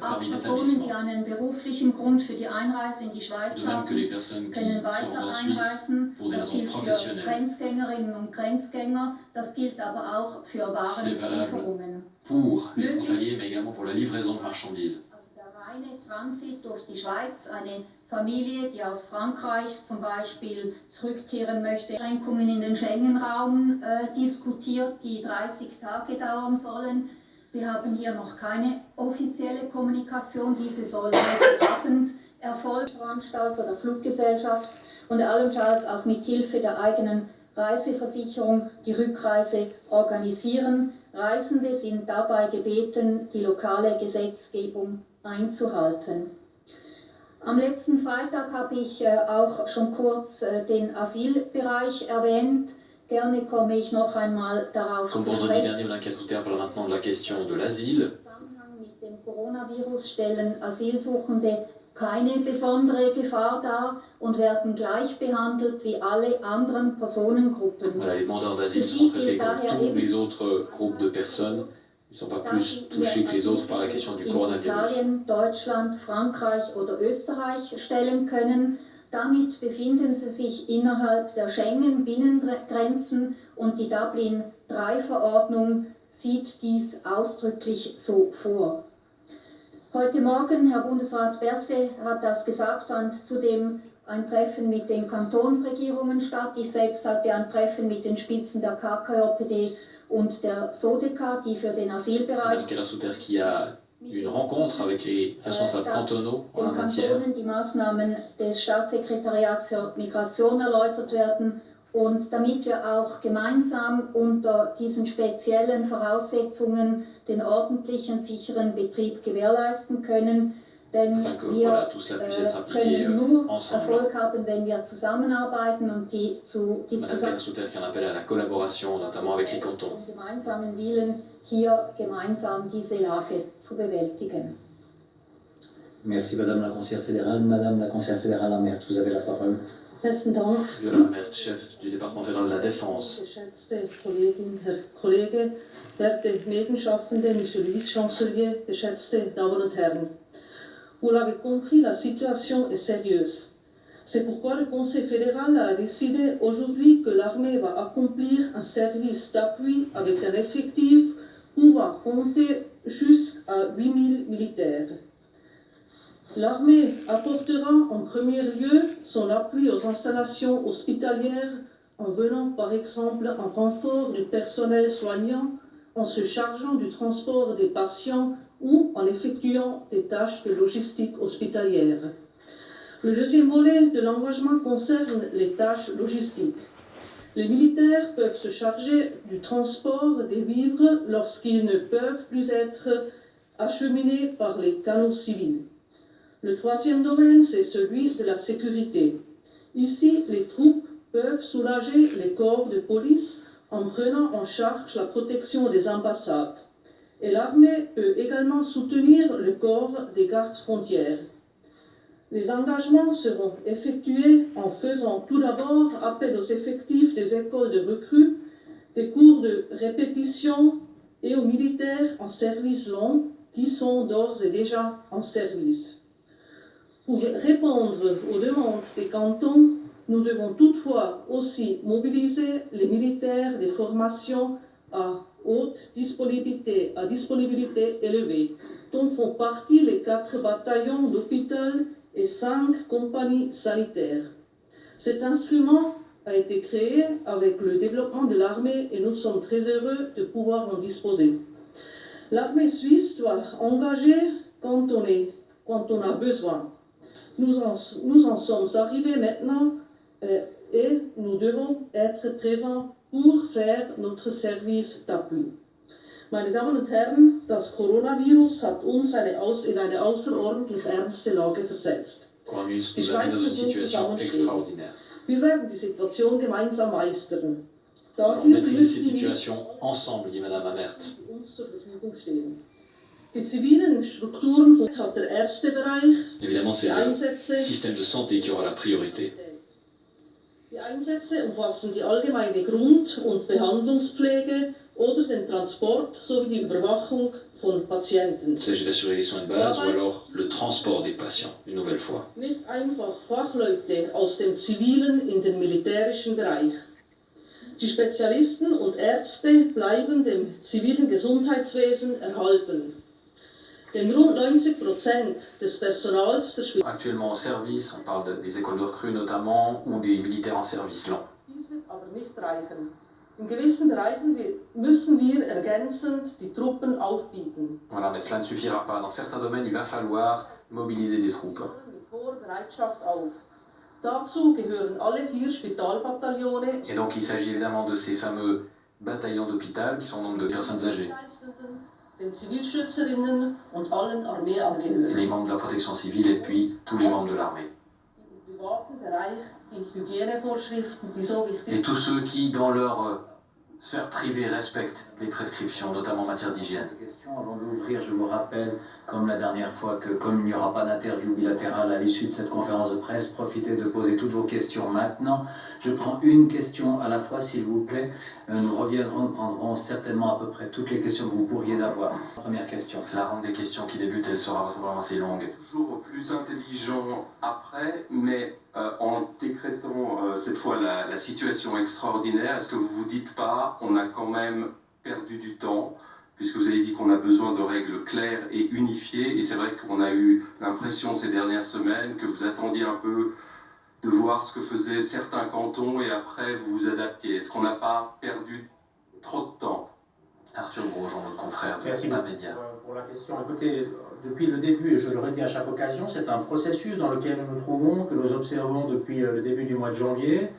Auch permis Personen, die d'établissement. einen beruflichen Grund für die Einreise in die Schweiz De même que haben, les personnes qui können sont weiter en Suisse einreisen. pour des Das raisons gilt für professionnelles. Grenzgängerinnen und Grenzgänger, das gilt aber auch für C'est valable Warenlieferungen. pour les Möglich- frontaliers, mais également pour la livraison de marchandises. Also der reine Transit durch die Schweiz, eine Familie, die aus Frankreich zum Beispiel zurückkehren möchte, Beschränkungen in den Schengen-Raum diskutiert, die 30 Tage dauern sollen. Wir haben hier noch keine offizielle Kommunikation. Diese soll heute Abend erfolgen. Veranstalter der Fluggesellschaft und allenfalls auch mit Hilfe der eigenen Reiseversicherung die Rückreise organisieren. Reisende sind dabei gebeten, die lokale Gesetzgebung einzuhalten. Am letzten Freitag habe ich auch schon kurz den Asylbereich erwähnt. Gerne komme ich noch einmal darauf Comme zu vendredi sprechen. dernier, Madame Caputer parle maintenant de la question de l'asile. Im Zusammenhang mit dem Coronavirus stellen Asylsuchende keine besondere Gefahr dar und werden gleich behandelt wie alle anderen Personengruppen. Voilà, les demandeurs d'asile Für sont sie traités gilt comme daher tous eben, les autres groupes de personnes. Ils ne sont pas plus touchés que les autres par la question du in coronavirus. Italien, Deutschland, Frankreich oder Österreich stellen können. Damit befinden sie sich innerhalb der Schengen-Binnengrenzen und die Dublin-III-Verordnung sieht dies ausdrücklich so vor. Heute Morgen, Herr Bundesrat Berset hat das gesagt, fand zudem ein Treffen mit den Kantonsregierungen statt. Ich selbst hatte ein Treffen mit den Spitzen der KKJPD und der SODECA, die für den Asylbereich Madame Keller-Souter qui a eu une rencontre avec les responsables cantonaux en la den matière. Kantonen die Maßnahmen des Staatssekretariats für Migration erläutert werden und damit wir auch gemeinsam unter diesen speziellen Voraussetzungen den ordentlichen, sicheren Betrieb gewährleisten können. Denn Afin que, wir voilà, tout cela puisse être appliqué können nur ensemble. Erfolg haben, wenn wir zusammenarbeiten und die Madame Keller-Souter qui en appelle à la collaboration, notamment avec les cantons. gemeinsamen Willen, hier gemeinsam diese Lage zu bewältigen. Merci Madame la conseillère fédérale. Madame la conseillère fédérale Amert, vous avez la parole. Besten Dank, Viola Amert, chef du département fédéral de la Défense. geschätzte Kollegin, Herr Kollege, werte Medienschaffende, Monsieur le Vice-Chancelier, geschätzte Damen und Herren. Vous l'avez compris, la situation est sérieuse. C'est pourquoi le Conseil fédéral a décidé aujourd'hui que l'armée va accomplir un service d'appui avec un effectif pouvant compter jusqu'à 8000 militaires. L'armée apportera en premier lieu son appui aux installations hospitalières en venant par exemple en renfort du personnel soignant, en se chargeant du transport des patients ou en effectuant des tâches de logistique hospitalière. Le deuxième volet de l'engagement concerne les tâches logistiques. Les militaires peuvent se charger du transport des vivres lorsqu'ils ne peuvent plus être acheminés par les canaux civils. Le troisième domaine, c'est celui de la sécurité. Ici, les troupes peuvent soulager les corps de police en prenant en charge la protection des ambassades. Et l'armée peut également soutenir le corps des gardes frontières. Les engagements seront effectués en faisant tout d'abord appel aux effectifs des écoles de recrues, des cours de répétition et aux militaires en service long qui sont d'ores et déjà en service. Pour répondre aux demandes des cantons, nous devons toutefois aussi mobiliser les militaires des formations à haute disponibilité, à disponibilité élevée, dont font partie les 4 bataillons d'hôpital et 5 compagnies sanitaires. Cet instrument a été créé avec le développement de l'armée et nous sommes très heureux de pouvoir en disposer. L'armée suisse doit engager quand on a besoin. Nous en sommes arrivés maintenant et nous devons être présents pour faire notre service d'appui. Meine Damen und Herren, das Coronavirus hat uns in eine außerordentlich ernste Lage versetzt. Coronavirus Die nous amène Schweiz dans une muss uns situation zusammenstehen. extraordinaire. Wir werden die Situation gemeinsam meistern. Nous allons Dafür maîtriser cette müssen wir situation ensemble, dit Madame Amert. uns zur Verfügung stehen. Die zivilen Strukturen hat der erste Bereich, Évidemment, c'est die le Einsätze. système de santé qui aura la priorité. Die Einsätze umfassen die allgemeine Grund- und Behandlungspflege oder den Transport sowie die Überwachung von Patienten. Il s'agit d'assurer les soins de base ou alors le transport des patients, une nouvelle fois. Nicht einfach Fachleute aus dem zivilen in den militärischen Bereich. Die Spezialisten und Ärzte bleiben dem zivilen Gesundheitswesen erhalten. Denn rund 90% des Personals der Spitäler Actuellement au service, on parle des écoles de recrues notamment, ou des militaires en service lent. Dies wird aber nicht reichen. In gewissen Bereichen müssen wir ergänzend die Truppen aufbieten. Voilà, mais cela ne suffira pas. Dans certains domaines, il va falloir mobiliser des troupes. Mit hoher Bereitschaft auf. Dazu gehören alle 4 Spitalbataillone Et donc il s'agit évidemment de ces fameux bataillons d'hôpital qui sont au nombre de personnes âgées. den Zivilschützerinnen und allen Armeeangehörigen. Les membres de la protection civile et puis tous les membres de l'armée. Im privaten Bereich die Hygienevorschriften, die so wichtig Et tous ceux qui, dans leur sphère privée, respectent les prescriptions, notamment en matière d'hygiène. Question avant d'ouvrir, je vous rappelle, comme la dernière fois, que comme il n'y aura pas d'interview bilatérale à l'issue de cette conférence de presse, profitez de poser toutes vos questions maintenant. Je prends une question à la fois, s'il vous plaît. Nous prendrons certainement à peu près toutes les questions que vous pourriez avoir. Première question. La ronde des questions qui débute, elle sera vraisemblablement assez longue. Toujours plus intelligent après, mais en décrétant cette fois la situation extraordinaire, est-ce que vous vous dites pas, on a quand même perdu du temps, puisque vous avez dit qu'on a besoin de règles claires et unifiées, et c'est vrai qu'on a eu l'impression ces dernières semaines que vous attendiez un peu de voir ce que faisaient certains cantons et après vous vous adaptiez. Est-ce qu'on n'a pas perdu trop de temps? Arthur Grosjean, notre confrère Merci d'un média. pour la question. Écoutez, depuis le début, et je le redis à chaque occasion, c'est un processus dans lequel nous nous trouvons, que nous observons depuis le début du mois de janvier.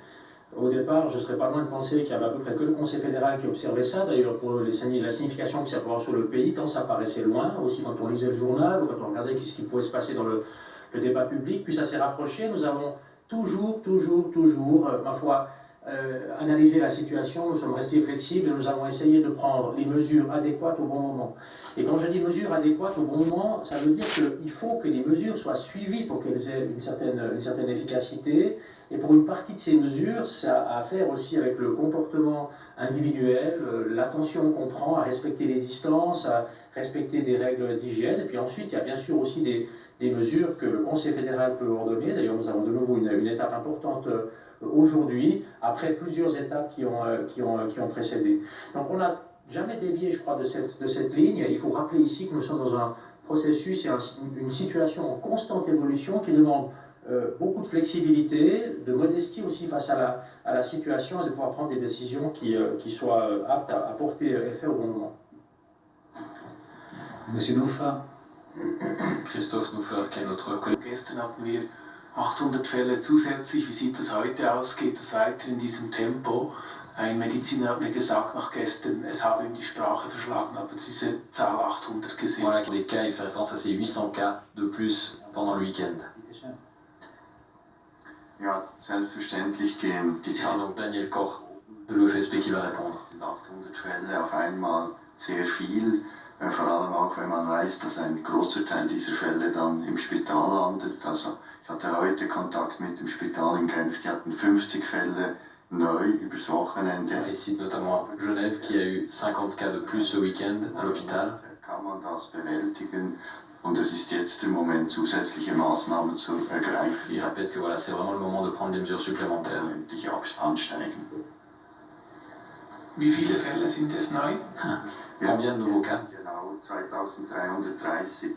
Au départ, je ne serais pas loin de penser qu'il y avait à peu près que le Conseil fédéral qui observait ça, d'ailleurs pour la signification que ça peut avoir sur le pays, tant ça paraissait loin, aussi quand on lisait le journal, ou quand on regardait ce qui pouvait se passer dans le débat public, puis ça s'est rapproché. Nous avons toujours, ma foi, analyser la situation, nous sommes restés flexibles et nous avons essayé de prendre les mesures adéquates au bon moment. Et quand je dis mesures adéquates au bon moment, ça veut dire qu'il faut que les mesures soient suivies pour qu'elles aient une certaine efficacité. Et pour une partie de ces mesures, ça a à faire aussi avec le comportement individuel, l'attention qu'on prend à respecter les distances, à respecter des règles d'hygiène. Et puis ensuite, il y a bien sûr aussi des mesures que le Conseil fédéral peut ordonner. D'ailleurs, nous avons de nouveau une étape importante aujourd'hui, après plusieurs étapes qui ont précédé. Donc on n'a jamais dévié, je crois, de cette ligne. Il faut rappeler ici que nous sommes dans un processus et une situation en constante évolution qui demande beaucoup de flexibilité, de modestie aussi face à la situation et de pouvoir prendre des décisions qui soient aptes à porter effet au bon moment. Monsieur Noufa. Christophe Nouffer, qui est notre collègue. Gestern hatten wir 800 Fälle zusätzlich. Wie sieht das heute aus? Geht es weiter in diesem Tempo? Ein Mediziner hat mir gesagt nach gestern, es habe ihm die Sprache verschlagen, aber diese Zahl 800 gesehen. Voilà, des cas, il fait référence à ces 800 cas de plus pendant le week-end. Ja, selbstverständlich gehen die C'est donc Daniel Koch de l'OFSP qui va répondre. sind 800 Fälle auf einmal sehr viel, vor allem auch wenn man weiß, dass ein großer Teil dieser Fälle dann im Spital landet. Also ich hatte heute Kontakt mit dem Spital in Genf, die hatten 50 Fälle neu übers Wochenende. Il cite notamment Genève qui a eu 50 cas de plus ce week-end à l'hôpital. Kann man das bewältigen? Und es ist jetzt der Moment, zusätzliche Maßnahmen zu ergreifen. Il répète que voilà, c'est vraiment le moment de prendre des mesures supplémentaires. Endlich ansteigen. Wie viele Fälle sind es neu? Combien de nouveaux cas? Genau, 2330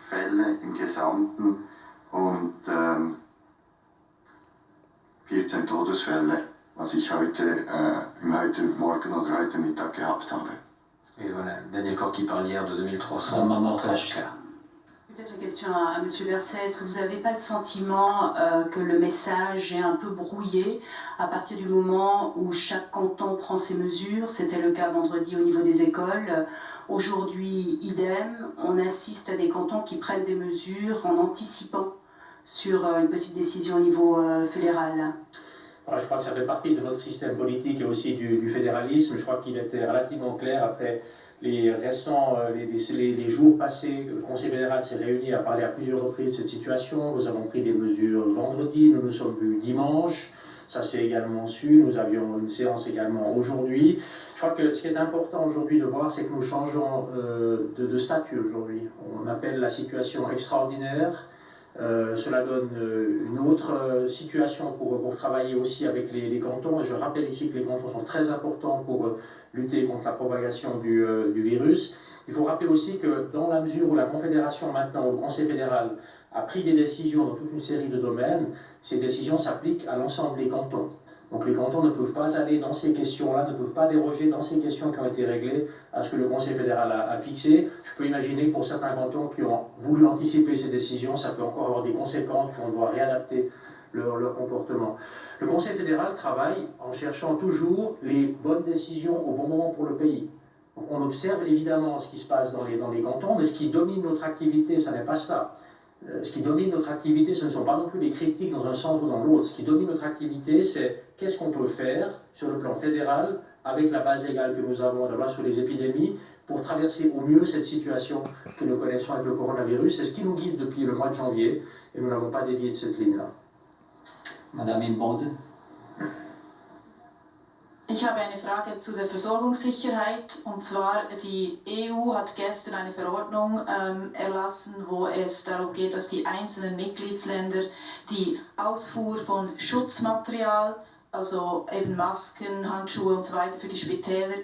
Fälle im Gesamten und 14 Todesfälle, was ich heute Morgen oder heute Mittag gehabt habe. Et voilà, Daniel Koch qui parle hier de 2300 cas. Peut-être une question à M. Berset. Est-ce que vous n'avez pas le sentiment que le message est un peu brouillé à partir du moment où chaque canton prend ses mesures? C'était le cas vendredi au niveau des écoles. Aujourd'hui, idem, on assiste à des cantons qui prennent des mesures en anticipant sur une possible décision au niveau fédéral. Voilà, je crois que ça fait partie de notre système politique et aussi du fédéralisme. Je crois qu'il était relativement clair après les jours passés. Le Conseil fédéral s'est réuni à parler à plusieurs reprises de cette situation. Nous avons pris des mesures vendredi, nous nous sommes vus dimanche. Ça s'est également su. Nous avions une séance également aujourd'hui. Je crois que ce qui est important aujourd'hui de voir, c'est que nous changeons de statut aujourd'hui. On appelle la situation extraordinaire. Cela donne une autre situation pour travailler aussi avec les cantons. Et je rappelle ici que les cantons sont très importants pour lutter contre la propagation du virus. Il faut rappeler aussi que dans la mesure où la Confédération maintenant, ou le Conseil fédéral, a pris des décisions dans toute une série de domaines, ces décisions s'appliquent à l'ensemble des cantons. Donc les cantons ne peuvent pas aller dans ces questions-là, ne peuvent pas déroger dans ces questions qui ont été réglées à ce que le Conseil fédéral a fixé. Je peux imaginer que pour certains cantons qui ont voulu anticiper ces décisions, ça peut encore avoir des conséquences, qu'on doit réadapter leur comportement. Le Conseil fédéral travaille en cherchant toujours les bonnes décisions au bon moment pour le pays. Donc, on observe évidemment ce qui se passe dans les cantons, mais ce qui domine notre activité, ça n'est pas ça. Ce qui domine notre activité, ce ne sont pas non plus les critiques dans un sens ou dans l'autre. Ce qui domine notre activité, c'est qu'est-ce qu'on peut faire sur le plan fédéral, avec la base légale que nous avons de la loi sur les épidémies, pour traverser au mieux cette situation que nous connaissons avec le coronavirus. C'est ce qui nous guide depuis le mois de janvier, et nous n'avons pas dévié de cette ligne-là. Madame Imbode. Ich habe eine Frage zu der Versorgungssicherheit, und zwar die EU hat gestern eine Verordnung erlassen, wo es darum geht, dass die einzelnen Mitgliedsländer die Ausfuhr von Schutzmaterial, also eben Masken, Handschuhe und so weiter für die Spitäler,